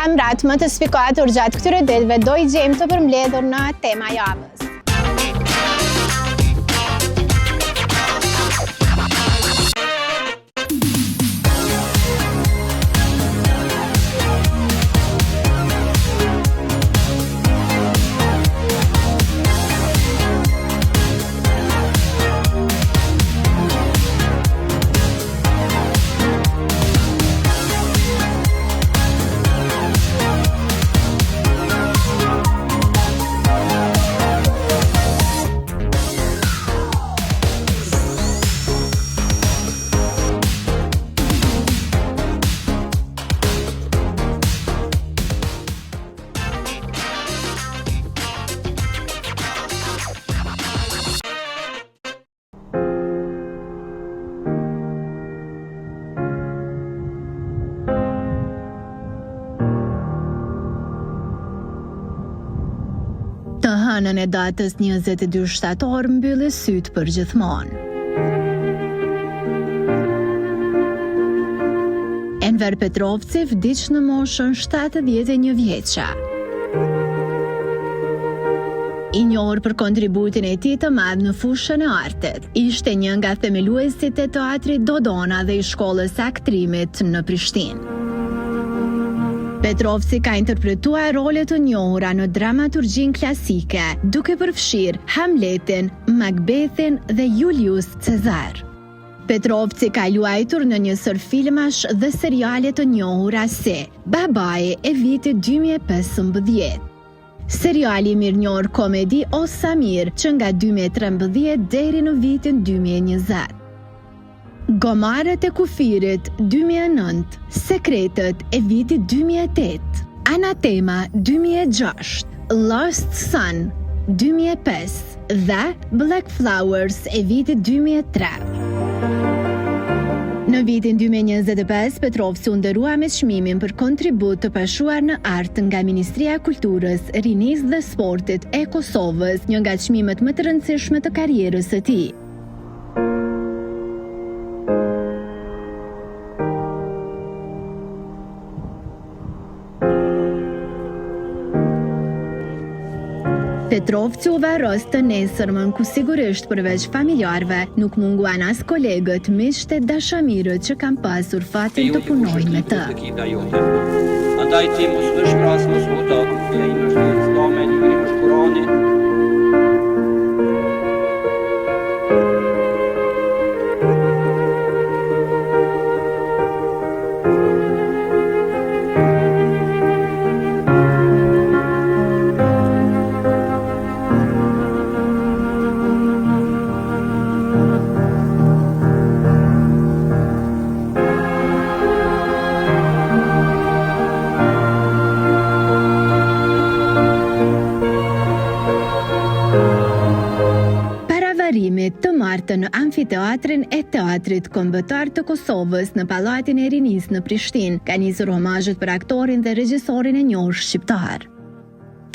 Lajmërat më të sfikuar gjatë këtyre ditëve do I gjejmë të përmbledhur në tema javës. Të hënën e datës 22 shtator mbylli syt për gjithmonë. Enver Petrovci vdiq në moshën 71 vjeça. I njohur për kontributin e tij të madh në fushën e artit, ishte një nga themeluesit e teatrit Dodona dhe I shkollës së aktrimit në Prishtinë. Petrovci ka interpretuar role të njohura në dramaturgjin klasike, duke përfshirë Hamletin, Macbethin dhe Julius Cezar. Petrovci ka luajtur në njësër filmash dhe seriale të njohura si Babai e vitit 2015. Seriali mirënjohur komedi O Samir, që nga 2013 deri në vitin 2020. Gomarët e kufirit 2009, Sekretet e vitit 2008, Anatema 2006, Lost Son 2005 dhe Black Flowers e vitit 2003. Në vitin 2025, Petrovci u nderua me çmimin për kontribut të pashuar në art nga Ministria e Kulturës, Rinisë dhe Sportit e Kosovës, një nga çmimet më të rëndësishme të karrierës së tij. Petrovci u varros të nesërmën ku sigurisht përveç familjarëve nuk munguan as kolegët, miqtë e dashamirët që kanë pasur fatin të punojnë me të. Andaj ti mos më shpras mos vota, ja I është Islami, I është Kurani. Të martë në amfiteatrin e Teatrit Kombëtar të Kosovës në Pallatin e Rinisë në Prishtinë, ka nisur homazhet për aktorin dhe regjisorin e njohur shqiptar.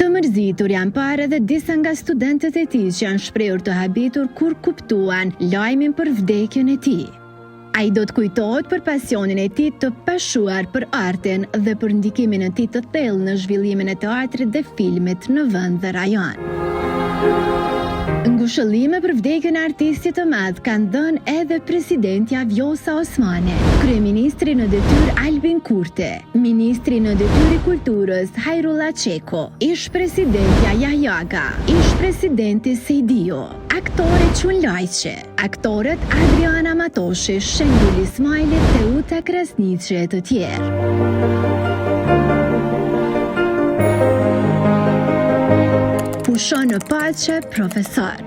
Të mërzitur janë parë edhe disa nga studentët e tij që janë shprehur të habitur kur kuptuan lajmin për vdekjen e tij. Ai do të kujtohet për pasionin e tij të pashuar për artin dhe për ndikimin e tij të thellë në zhvillimin e teatrit dhe filmit në vend dhe rajon. Ngushëllime për vdekjen e artistit të madh kanë dhënë edhe presidentja Vjosa Osmani, kryeministri në detyrë Albin Kurti, ministri në detyrë I kulturës Hajrullah Çeko, ish presidentja Yahyaga, ish presidenti Sejdio, aktore Çun Lajçi, aktorët Adriana Matoshi, Shengul Ismaili, Teuta Krasniqi e të tjerë. Pushon në paqe, profesor.